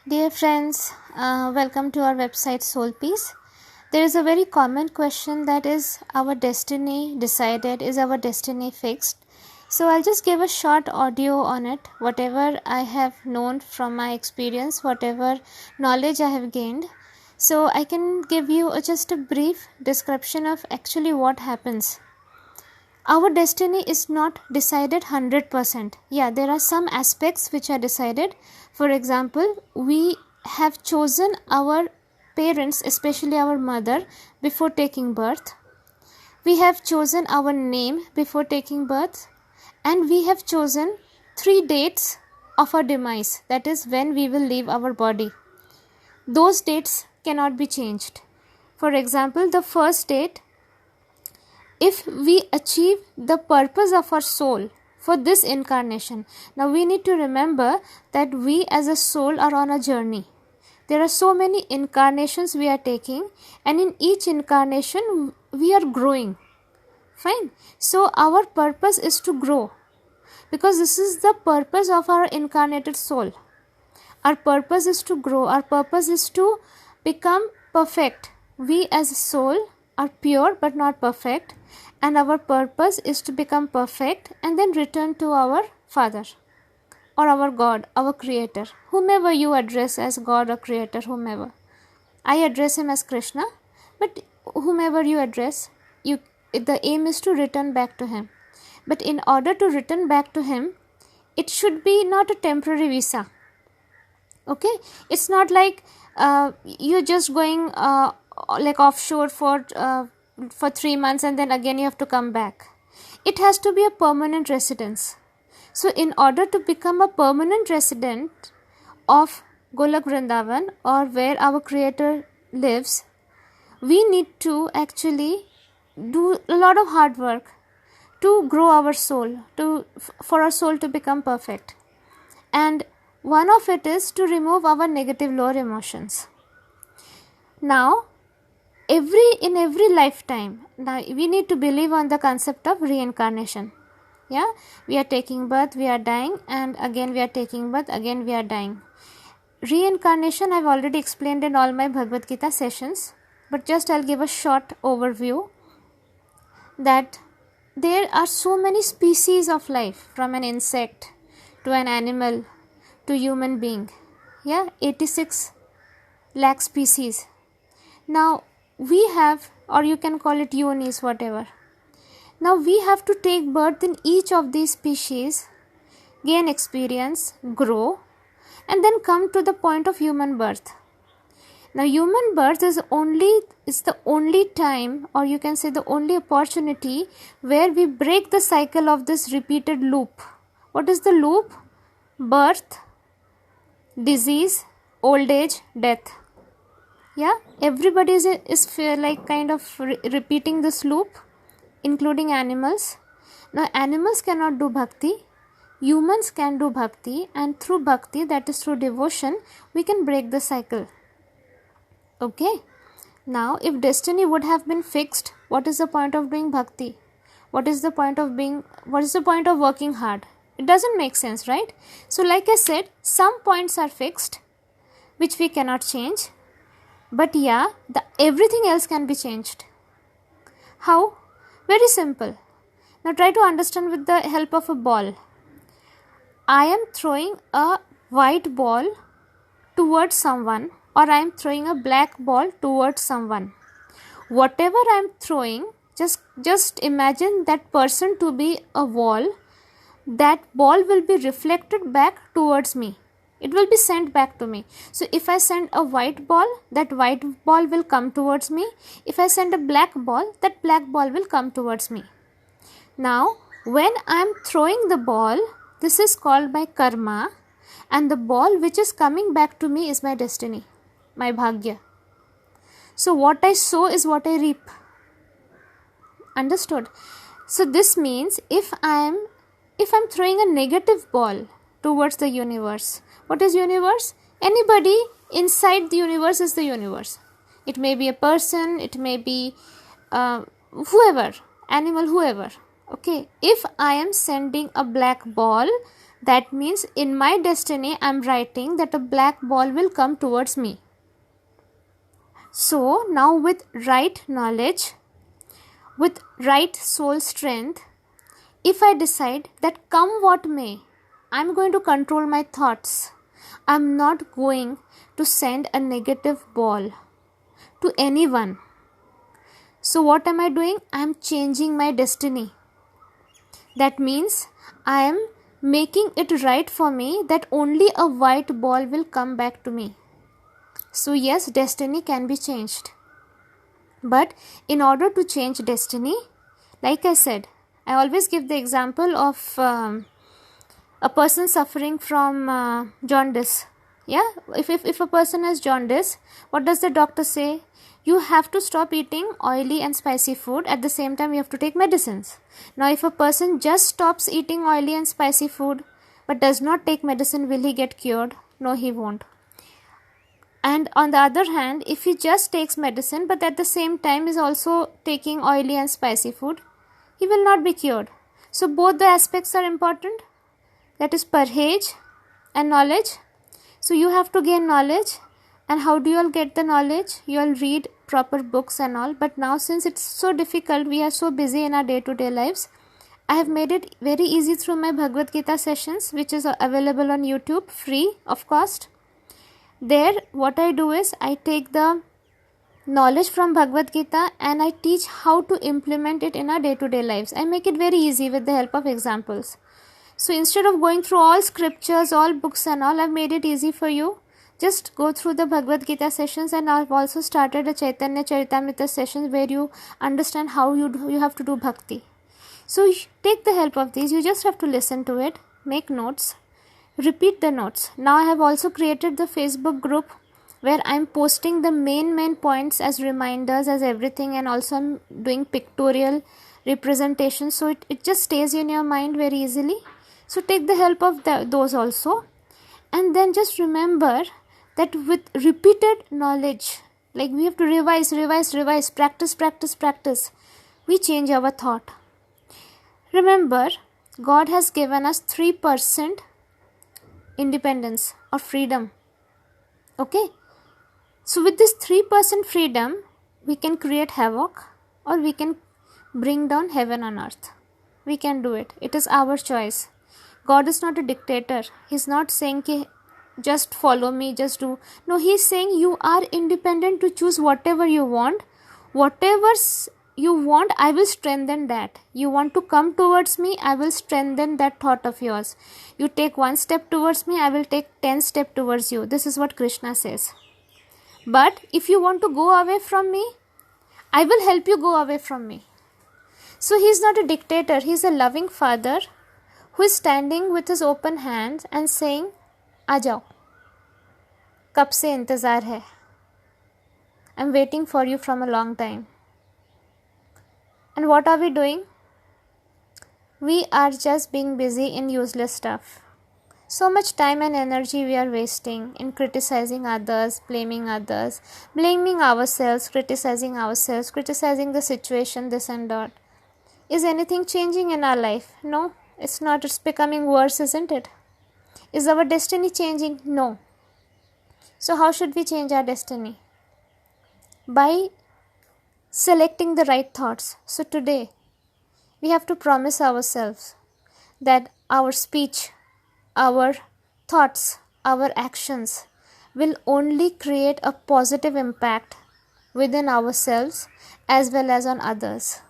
Dear friends, welcome to our website Soul Peace. There is a very common question, that is our destiny decided? Is our destiny fixed? So I'll just give a short audio on it, whatever I have known from my experience, whatever knowledge I have gained. So I can give you just a brief description of actually what happens. Our destiny is not decided 100%. Yeah, there are some aspects which are decided. For example, we have chosen our parents, especially our mother, before taking birth. We have chosen our name before taking birth. And we have chosen 3 dates of our demise, that is when we will leave our body. Those dates cannot be changed. For example, the first date, if we achieve the purpose of our soul for this incarnation. Now we need to remember that we as a soul are on a journey. There are so many incarnations we are taking, and in each incarnation we are growing. Fine. So our purpose is to grow, because this is the purpose of our incarnated soul. Our purpose is to grow. Our purpose is to become perfect. We as a soul are pure but not perfect, and our purpose is to become perfect and then return to our Father or our God, our Creator, whomever you address as God or Creator, whomever. I address him as Krishna, but whomever you address, the aim is to return back to him. But in order to return back to him, it should be not a temporary visa. Okay, it's not like you're just going like offshore for 3 months and then again you have to come back. It has to be a permanent residence. So in order to become a permanent resident of Golok Vrindavan, or where our Creator lives, we need to actually do a lot of hard work to grow our soul, for our soul to become perfect. And one of it is to remove our negative lower emotions. Now, in every lifetime, now we need to believe on the concept of reincarnation. Yeah, we are taking birth, we are dying, and again we are taking birth, again we are dying. Reincarnation I've already explained in all my Bhagavad Gita sessions, but just I'll give a short overview that there are so many species of life, from an insect to an animal to human being. Yeah, 86 lakh species. Now we have, or you can call it yonis, whatever. Now we have to take birth in each of these species, gain experience, grow, and then come to the point of human birth. Now human birth is the only time, or you can say the only opportunity, where we break the cycle of this repeated loop. What is the loop? Birth, disease, old age, death. Yeah, everybody is like kind of repeating this loop, including animals. Now animals cannot do bhakti, humans can do bhakti, and through bhakti, that is through devotion, we can break the cycle. Okay, now if destiny would have been fixed, what is the point of doing bhakti? What is the point of working hard? It doesn't make sense, right? So like I said, some points are fixed which we cannot change, but yeah, everything else can be changed. How? Very simple. Now try to understand with the help of a ball. I am throwing a white ball towards someone, or I am throwing a black ball towards someone. Whatever I am throwing, just imagine that person to be a wall. That ball will be reflected back towards me. It will be sent back to me. So if I send a white ball, that white ball will come towards me. If I send a black ball, that black ball will come towards me. Now, when I am throwing the ball, this is called my karma, and the ball which is coming back to me is my destiny, my bhagya. So what I sow is what I reap. Understood? So this means if I'm throwing a negative ball towards the universe, what is universe? Anybody inside the universe is the universe. It may be a person, it may be whoever, animal, whoever. Okay, if I am sending a black ball, That means in my destiny I am writing that a black ball will come towards me. So now with right knowledge, with right soul strength, if I decide that come what may, I am going to control my thoughts. I am not going to send a negative ball to anyone. So what am I doing? I am changing my destiny. That means I am making it right for me that only a white ball will come back to me. So yes, destiny can be changed. But in order to change destiny, like I said, I always give the example of a person suffering from jaundice. Yeah, if a person has jaundice, what does the doctor say? You have to stop eating oily and spicy food. At the same time, you have to take medicines. Now, if a person just stops eating oily and spicy food but does not take medicine, will he get cured? No, he won't. And on the other hand, if he just takes medicine but at the same time is also taking oily and spicy food, he will not be cured. So both the aspects are important. That is parhej and knowledge. So you have to gain knowledge. And how do you all get the knowledge? You all read proper books and all. But now since it's so difficult, we are so busy in our day-to-day lives, I have made it very easy through my Bhagavad Gita sessions, which is available on YouTube, free of cost. There, what I do is, I take the knowledge from Bhagavad Gita and I teach how to implement it in our day-to-day lives. I make it very easy with the help of examples. So instead of going through all scriptures, all books and all, I've made it easy for you. Just go through the Bhagavad Gita sessions, and I've also started a Chaitanya Charitamrita sessions where you understand how you have to do bhakti. So take the help of these. You just have to listen to it, make notes, repeat the notes. Now I have also created the Facebook group where I'm posting the main points as reminders, as everything, and also I'm doing pictorial representation, so it just stays in your mind very easily. So take the help of those also. And then just remember that with repeated knowledge, like we have to revise, practice, we change our thought. Remember, God has given us 3% independence or freedom. Okay? So with this 3% freedom, we can create havoc or we can bring down heaven on earth. We can do it. It is our choice. God is not a dictator. He's not saying ki just follow me, just do. No, he's saying you are independent to choose whatever you want. Whatever you want, I will strengthen that. You want to come towards me, I will strengthen that thought of yours. You take 1 step towards me, I will take 10 steps towards you. This is what Krishna says. But if you want to go away from me, I will help you go away from me. So he is not a dictator. He is a loving father who is standing with his open hands and saying, आ जाओ, कब से इंतज़ार है, I'm waiting for you from a long time. And what are we doing? We are just being busy in useless stuff. So much time and energy we are wasting in criticizing others, blaming ourselves, criticizing the situation, this and that. Is anything changing in our life? No, it's not. It's becoming worse, isn't it? Is our destiny changing? No. So how should we change our destiny? By selecting the right thoughts. So today, we have to promise ourselves that our speech, our thoughts, our actions will only create a positive impact within ourselves as well as on others.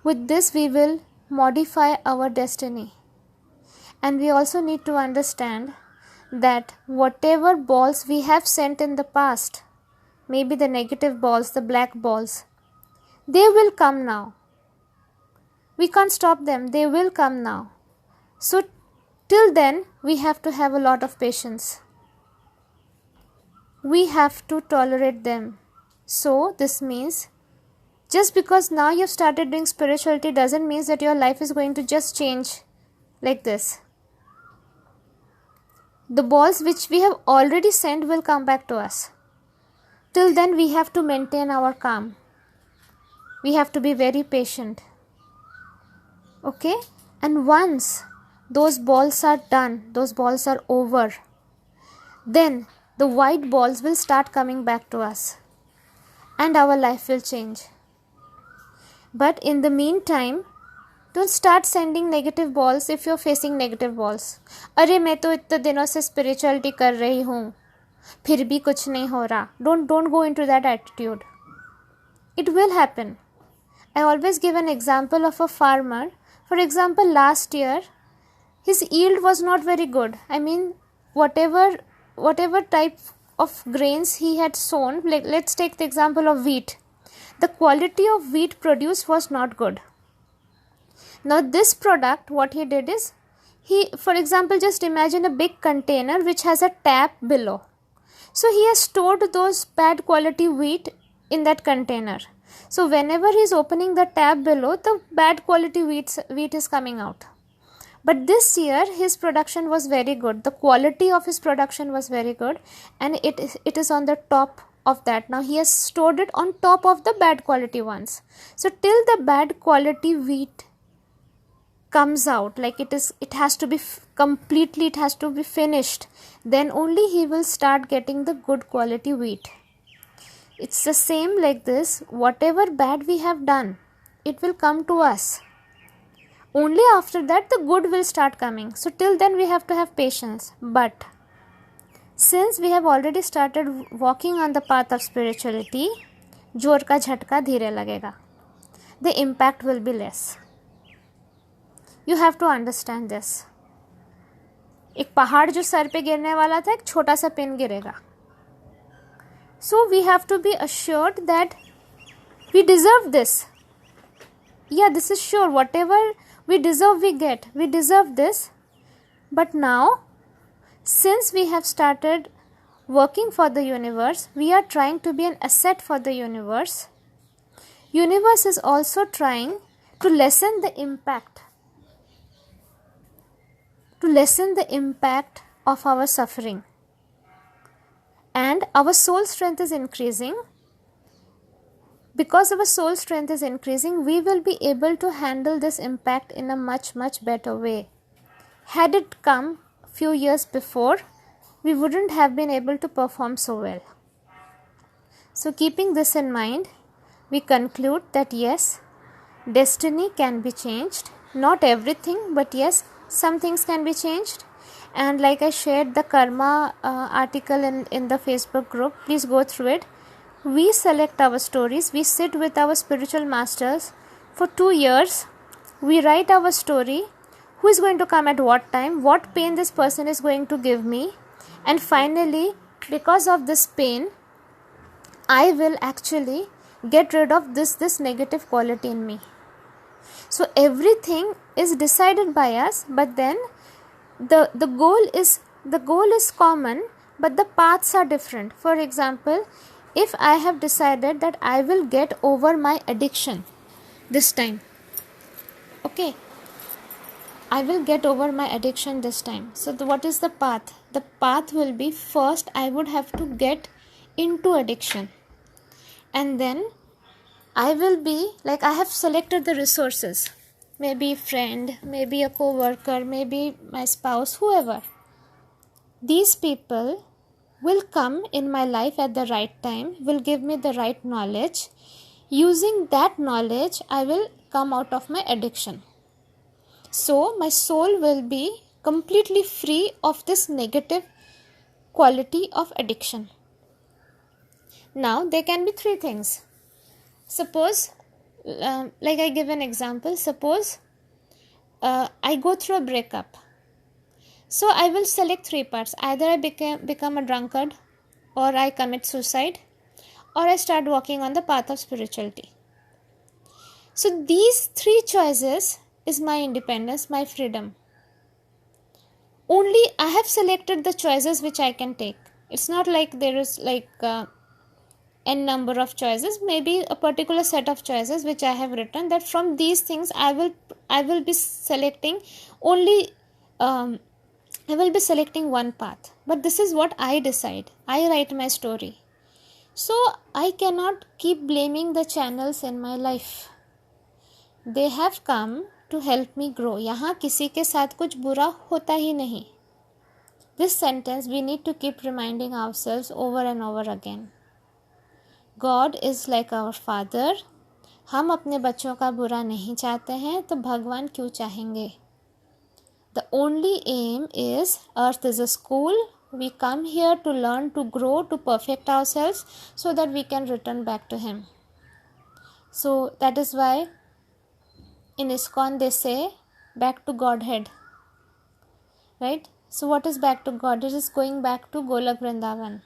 With this, we will modify our destiny. And we also need to understand that whatever balls we have sent in the past, maybe the negative balls, the black balls, they will come now. We can't stop them. They will come now. So till then, we have to have a lot of patience. We have to tolerate them. So this means just because now you've started doing spirituality doesn't mean that your life is going to just change like this. The balls which we have already sent will come back to us. Till then, we have to maintain our calm. We have to be very patient. Okay? And once those balls are done, those balls are over, then the white balls will start coming back to us and our life will change. But in the meantime, don't start sending negative balls if you're facing negative balls. अरे मैं तो इतने दिनों से spirituality कर रही हूँ, फिर भी कुछ नहीं हो रहा. Don't go into that attitude. It will happen. I always give an example of a farmer. For example, last year, his yield was not very good. I mean, whatever type of grains he had sown, like let's take the example of wheat. The quality of wheat produced was not good. Now this product, what he did is, for example, just imagine a big container which has a tap below. So he has stored those bad quality wheat in that container. So whenever he is opening the tap below, the bad quality wheat is coming out. But this year his production was very good. The quality of his production was very good, and it is on the top of that. Now he has stored it on top of the bad quality ones. So till the bad quality wheat comes out, like it has to be completely, it has to be finished, then only he will start getting the good quality wheat. It's the same like this. Whatever bad we have done, it will come to us. Only after that the good will start coming. So till then we have to have patience. But since we have already started walking on the path of spirituality, जोर का झटका धीरे लगेगा. The impact will be less. You have to understand this. एक पहाड़ जो sir पे गिरने वाला था, एक छोटा सा पिन गिरेगा. So we have to be assured that we deserve this. Yeah, this is sure. Whatever we deserve, we get. We deserve this. But now, since we have started working for the universe, we are trying to be an asset for the universe. Universe is also trying to lessen the impact. To lessen the impact of our suffering. And our soul strength is increasing. Because our soul strength is increasing, we will be able to handle this impact in a much, much better way. Had it come a few years before, we wouldn't have been able to perform so well. So keeping this in mind, we conclude that yes, destiny can be changed. Not everything, but yes, some things can be changed. And like I shared the karma article in the Facebook group, please go through it. We select our stories. We sit with our spiritual masters for 2 years. We write our story. Who is going to come at what time? What pain this person is going to give me? And finally, because of this pain, I will actually get rid of this negative quality in me. So everything is decided by us, but then the goal is common, but the paths are different. For example, if I have decided that I will get over my addiction this time, okay, I will get over my addiction this time. So what is the path? The path will be, first I would have to get into addiction, and then I will be like, I have selected the resources, maybe friend, maybe a co-worker, maybe my spouse, whoever. These people will come in my life at the right time, will give me the right knowledge. Using that knowledge, I will come out of my addiction. So my soul will be completely free of this negative quality of addiction. Now there can be 3 things. Suppose, like I give an example, suppose I go through a breakup. So I will select 3 parts. Either I become a drunkard, or I commit suicide, or I start walking on the path of spirituality. So these 3 choices is my independence, my freedom. Only I have selected the choices which I can take. It's not like there is like n number of choices, maybe a particular set of choices which I have written, that from these things I will be selecting only I will be selecting one path. But this is what I decide. I write my story. So I cannot keep blaming the channels in my life. They have come to help me grow. यहाँ किसी के साथ कुछ बुरा होता ही नहीं. This sentence we need to keep reminding ourselves over and over again. God is like our father. हम अपने बच्चों का बुरा नहीं चाहते हैं तो भगवान क्यों चाहेंगे? The only aim is earth is a school. We come here to learn, to grow, to perfect ourselves so that we can return back to Him. So that is why in ISKCON they say back to Godhead. Right? So what is back to God? It is going back to Golak Vrindavan.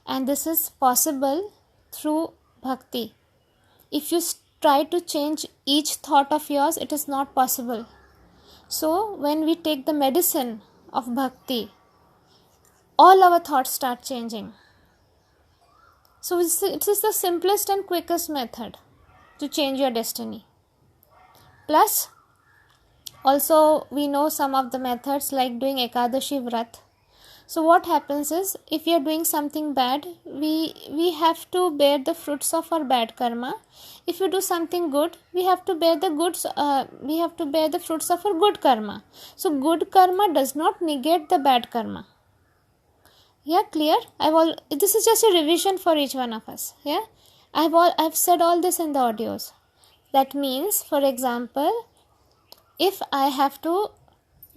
And this is possible through bhakti. If you try to change each thought of yours, it is not possible. So when we take the medicine of bhakti, all our thoughts start changing. So it is the simplest and quickest method to change your destiny. Plus, also we know some of the methods like doing Ekadashi Vrat. So what happens is, if we are doing something bad, we have to bear the fruits of our bad karma. If we do something good, we have to bear the fruits of our good karma. So good karma does not negate the bad karma. Yeah, clear? This is just a revision for each one of us. Yeah, I've said all this in the audios. That means, for example, if I have to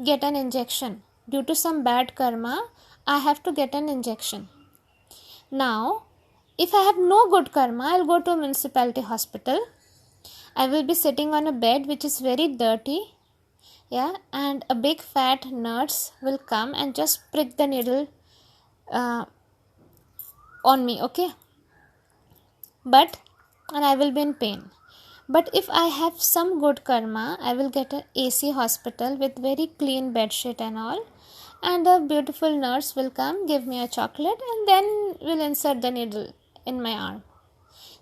get an injection due to some bad karma, I have to get an injection. Now, if I have no good karma, I'll go to a municipality hospital. I will be sitting on a bed which is very dirty. Yeah, and a big fat nurse will come and just prick the needle on me, okay? And I will be in pain. But if I have some good karma, I will get an AC hospital with very clean bedsheet and all. And a beautiful nurse will come, give me a chocolate, and then will insert the needle in my arm.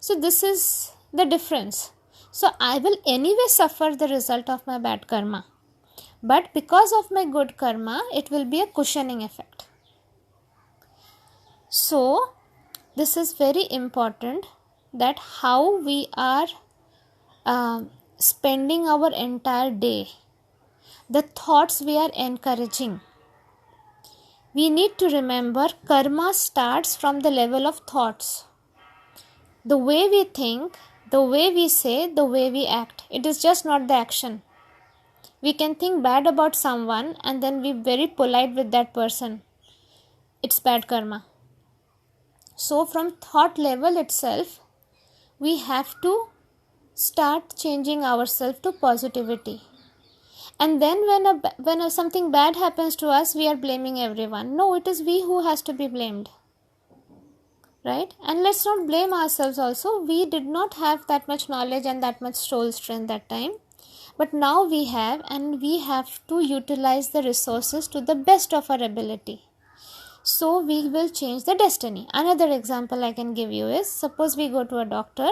So this is the difference. So I will anyway suffer the result of my bad karma. But because of my good karma, it will be a cushioning effect. So this is very important, that how we are spending our entire day, the thoughts we are encouraging. We need to remember karma starts from the level of thoughts. The way we think, the way we say, the way we act. It is just not the action. We can think bad about someone and then be very polite with that person. It's bad karma. So from thought level itself, we have to start changing ourselves to positivity. And then when something bad happens to us, we are blaming everyone. No, it is we who has to be blamed. Right? And let's not blame ourselves also. We did not have that much knowledge and that much soul strength that time. But now we have, and we have to utilize the resources to the best of our ability. So we will change the destiny. Another example I can give you is, suppose we go to a doctor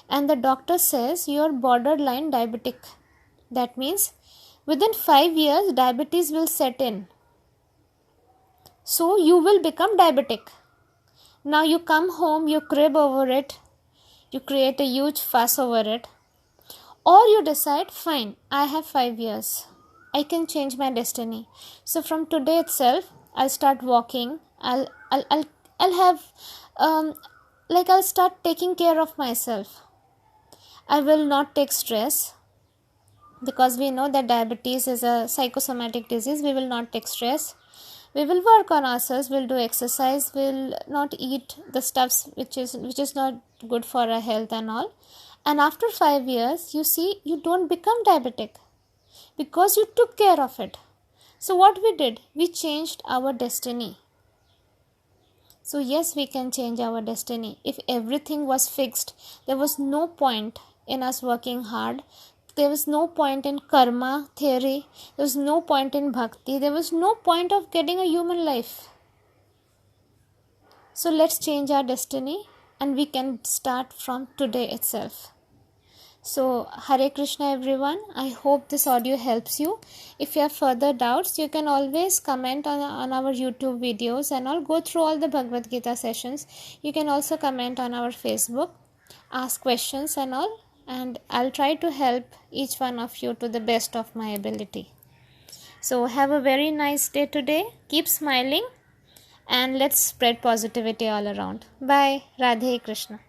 and the doctor says you are borderline diabetic. That means within 5 years diabetes will set in. So you will become diabetic. Now you come home, you crib over it, you create a huge fuss over it. Or you decide, fine, I have 5 years. I can change my destiny. So from today itself, I'll start walking. I'll start taking care of myself. I will not take stress, because we know that diabetes is a psychosomatic disease. We will not take stress. We will work on ourselves. We'll do exercise. We'll not eat the stuffs which is not good for our health and all. And after 5 years, you see, you don't become diabetic because you took care of it. So what we did, we changed our destiny. So yes, we can change our destiny. If everything was fixed, there was no point in us working hard. There was no point in karma theory. There was no point in bhakti. There was no point of getting a human life. So let's change our destiny, and we can start from today itself. So Hare Krishna everyone. I hope this audio helps you. If you have further doubts, you can always comment on our YouTube videos and all. Go through all the Bhagavad Gita sessions. You can also comment on our Facebook, ask questions and all. and I'll try to help each one of you to the best of my ability. So have a very nice day today. Keep smiling and let's spread positivity all around. Bye. Radhe Krishna.